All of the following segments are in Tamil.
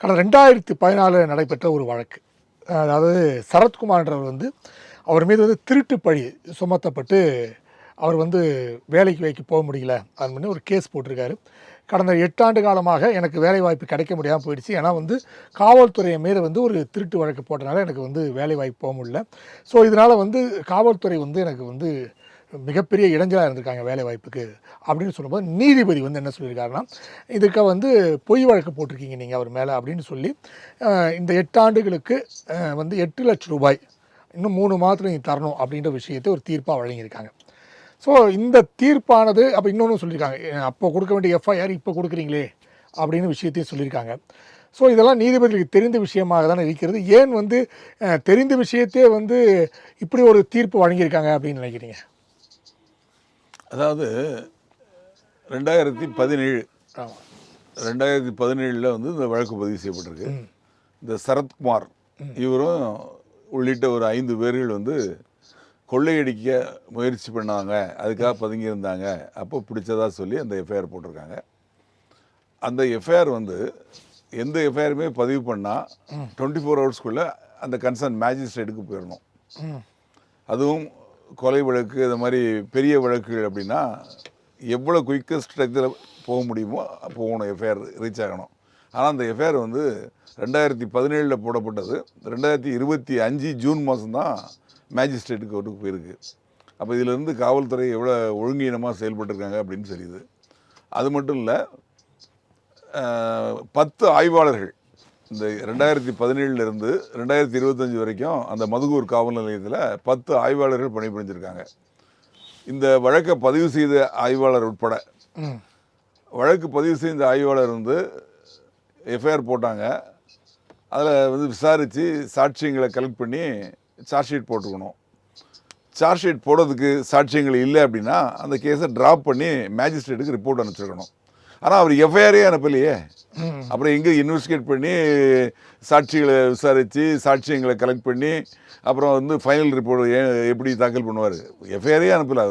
கடந்த 2014 நடைபெற்ற ஒரு வழக்கு. அதாவது சரத்குமார்ன்றவர் அவர் மீது திருட்டு பழி சுமத்தப்பட்டு, அவர் வேலைக்கு போக முடியல. அது பண்ணி ஒரு கேஸ் போட்டிருக்காரு. கடந்த 8 ஆண்டு காலமாக எனக்கு வேலைவாய்ப்பு கிடைக்க முடியாமல் போயிடுச்சு. ஏன்னா காவல்துறை மீது ஒரு திருட்டு வழக்கு போட்டனால எனக்கு வேலைவாய்ப்பு போக முடியல. ஸோ இதனால் காவல்துறை எனக்கு மிகப்பெரிய இடைஞ்சலாக இருந்திருக்காங்க வேலைவாய்ப்புக்கு அப்படின்னு சொல்லும்போது, நீதிபதி என்ன சொல்லியிருக்காருன்னா, இதுக்கு பொய் வழக்கு போட்டிருக்கீங்க நீங்கள் அவர் மேலே அப்படின்னு சொல்லி, இந்த 8 ஆண்டுகளுக்கு 8 லட்சம் ரூபாய் இன்னும் 3 மாதத்தில் நீங்கள் தரணும் அப்படின்ற விஷயத்தை ஒரு தீர்ப்பாக வழங்கியிருக்காங்க. ஸோ இந்த தீர்ப்பானது அப்போ இன்னொன்று சொல்லியிருக்காங்க, அப்போ கொடுக்க வேண்டிய எஃப்ஐஆர் இப்போ கொடுக்குறீங்களே அப்படின்னு விஷயத்தையும் சொல்லியிருக்காங்க. ஸோ இதெல்லாம் நீதிபதிகளுக்கு தெரிந்த விஷயமாக தானே இருக்கிறது. ஏன் தெரிந்த விஷயத்தே இப்படி ஒரு தீர்ப்பு வழங்கியிருக்காங்க அப்படின்னு நினைக்கிறீங்க? அதாவது 2017 இந்த வழக்கு பதிவு செய்யப்பட்டிருக்கு. இந்த சரத்குமார் இவரும் உள்ளிட்ட ஒரு 5 பேர்கள் கொள்ளையடிக்க முயற்சி பண்ணாங்க, அதுக்காக பதுங்கியிருந்தாங்க, அப்போ பிடிச்சதா சொல்லி அந்த எஃப்ஐஆர் போட்டிருக்காங்க. அந்த எஃப்ஐஆர் எந்த எஃப்ஐஆருமே பதிவு பண்ணால் 24 ஹவர்ஸ்க்குள்ளே அந்த கன்சர்ன் மேஜிஸ்ட்ரேட்டுக்கு போயிடணும். அதுவும் கொலை வழக்கு, இந்த மாதிரி பெரிய வழக்குகள் அப்படின்னா எவ்வளோ குயிக்கஸ்ட் இதில் போக முடியுமோ போகணும், எஃப்ஐஆர் ரீச் ஆகணும். ஆனால் அந்த எஃப்ஐஆர் 2017 போடப்பட்டது. 2025 ஜூன் மாதம்தான் மேஜிஸ்ட்ரேட்டு கோர்ட்டுக்கு போயிருக்கு. அப்போ இதிலேருந்து காவல்துறை எவ்வளோ ஒழுங்கீனமாக செயல்பட்டுருக்காங்க அப்படின்னு தெரியுது. அது மட்டும் இல்லை, 10 ஆய்வாளர்கள் இந்த 2017 2025 வரைக்கும் அந்த மதுகூர் காவல் நிலையத்தில் 10 ஆய்வாளர்கள் பணிபுரிஞ்சிருக்காங்க. இந்த வழக்கை பதிவு செய்த ஆய்வாளர் உட்பட வழக்கு பதிவு செய்த ஆய்வாளர் எஃப்ஐஆர் போட்டாங்க. அதில் விசாரித்து சாட்சியங்களை கலெக்ட் பண்ணி சார்ஜ் ஷீட் போட்டுக்கணும். சார்ஜ் ஷீட் போடுறதுக்கு சாட்சியங்கள் இல்லை அப்படின்னா அந்த கேஸை ட்ராப் பண்ணி மேஜிஸ்ட்ரேட்டுக்கு ரிப்போர்ட் அனுப்பிச்சிருக்கணும். ஆனால் அவர் எஃப்ஐஆரே அனுப்பலையே. அப்புறம் எங்கே இன்வெஸ்டிகேட் பண்ணி சாட்சிகளை விசாரித்து சாட்சியங்களை கலெக்ட் பண்ணி அப்புறம் ஃபைனல் ரிப்போர்ட் எப்படி தாக்கல் பண்ணுவார்? எஃப்ஐஆரே அனுப்பலை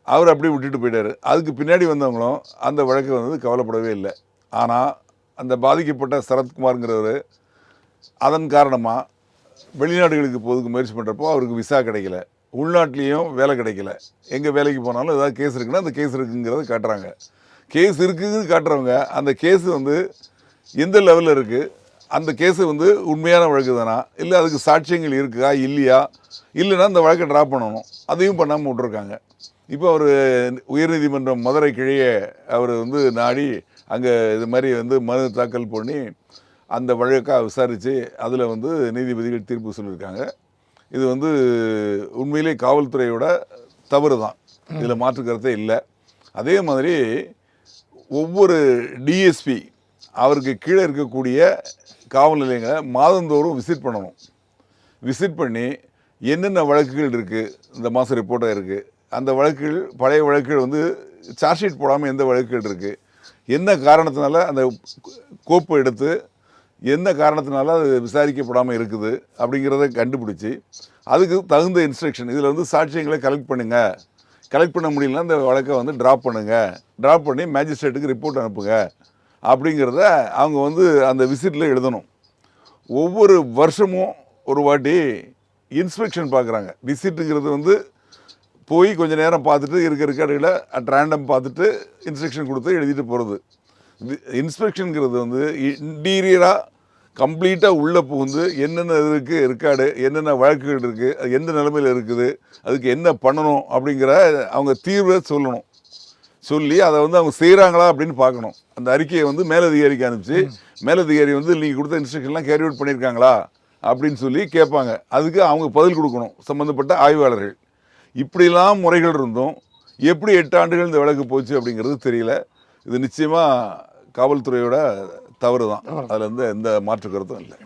அவர் அப்படியே விட்டுட்டு போயிட்டார். அதுக்கு பின்னாடி வந்தவங்களும் அந்த வழக்கு கவலைப்படவே இல்லை. ஆனால் அந்த பாதிக்கப்பட்ட சரத்குமார்ங்கிறவர் அதன் காரணமாக வெளிநாடுகளுக்கு போகிறதுக்கு முயற்சி பண்ணுறப்போ அவருக்கு விசா கிடைக்கல, உள்நாட்டிலையும் வேலை கிடைக்கல. எங்கே வேலைக்கு போனாலும் ஏதாவது கேஸ் இருக்குன்னா அந்த கேஸ் இருக்குங்கிறத காட்டுறாங்க. கேஸ் இருக்குதுன்னு காட்டுறவங்க அந்த கேஸு எந்த லெவலில் இருக்குது, அந்த கேஸு உண்மையான வழக்கு தானா, இல்லை அதுக்கு சாட்சியங்கள் இருக்குதா இல்லையா, இல்லைன்னா அந்த வழக்கை ட்ராப் பண்ணணும். அதையும் பண்ணாமல் விட்ருக்காங்க. இப்போ அவர் உயர்நீதிமன்றம் மதுரை கிளையை அவர் நாடி அங்கே இது மாதிரி மனு தாக்கல் பண்ணி அந்த வழக்காக விசாரித்து அதில் நீதிபதிகள் தீர்ப்பு சொல்லியிருக்காங்க. இது உண்மையிலே காவல்துறையோட தவறு தான், இதில் மாற்று கருத்தே இல்லை. அதே மாதிரி ஒவ்வொரு டிஎஸ்பி அவருக்கு கீழே இருக்கக்கூடிய காவல் நிலையங்களை மாதந்தோறும் விசிட் பண்ணணும். விசிட் பண்ணி என்னென்ன வழக்குகள் இருக்குது, இந்த மாதம் ரிப்போர்ட்டாக இருக்குது, அந்த வழக்குகள் பழைய வழக்குகள் சார்ஜ் ஷீட் போடாமல் எந்த வழக்குகள் இருக்குது, என்ன காரணத்தினால அந்த கோப்பு எடுத்து என்ன காரணத்தினால அது விசாரிக்கப்படாமல் இருக்குது அப்படிங்கிறத கண்டுபிடிச்சி அதுக்கு தகுந்த இன்ஸ்ட்ரக்ஷன், இதில் சாட்சியங்களை கலெக்ட் பண்ணுங்கள், கலெக்ட் பண்ண முடியலன்னா அந்த வழக்கை ட்ராப் பண்ணுங்கள், ட்ராப் பண்ணி மேஜிஸ்ட்ரேட்டுக்கு ரிப்போர்ட் அனுப்புங்க அப்படிங்கிறத அவங்க அந்த விசிட்டில் எழுதணும். ஒவ்வொரு வருஷமும் ஒரு வாட்டி இன்ஸ்பெக்ஷன் பார்க்குறாங்க. விசிட்டுங்கிறது போய் கொஞ்சம் நேரம் பார்த்துட்டு இருக்க ரெக்கார்டுகளை அட் ரேண்டம் பார்த்துட்டு இன்ஸ்ட்ரக்ஷன் கொடுத்து எழுதிட்டு போகிறது. இன்ஸ்பெக்ஷனுங்கிறது இன்டீரியராக கம்ப்ளீட்டாக உள்ளே புகுந்து என்னென்ன இருக்குது ரெக்கார்டு, என்னென்ன வழக்குகள் இருக்குது, அது எந்த நிலைமையில் இருக்குது, அதுக்கு என்ன பண்ணணும் அப்படிங்கிற அவங்க தீர்வை சொல்லணும். சொல்லி அதை அவங்க செய்கிறாங்களா அப்படின்னு பார்க்கணும். அந்த அறிக்கையை மேலதிகாரிக்கு அனுப்பிச்சு மேலதிகாரி நீங்கள் கொடுத்த இன்ஸ்ட்ரக்ஷன்லாம் கேரி அவுட் பண்ணியிருக்காங்களா அப்படின்னு சொல்லி கேட்பாங்க. அதுக்கு அவங்க பதில் கொடுக்கணும் சம்மந்தப்பட்ட ஆய்வாளர்கள். இப்படிலாம் முறைகள் இருந்தும் எப்படி 8 ஆண்டுகள் இந்த வழக்கு போச்சு அப்படிங்கிறது தெரியல. இது நிச்சயமாக காவல்துறையோட தவறு தான். அதில் எந்த மாற்று கருத்தும் இல்லை.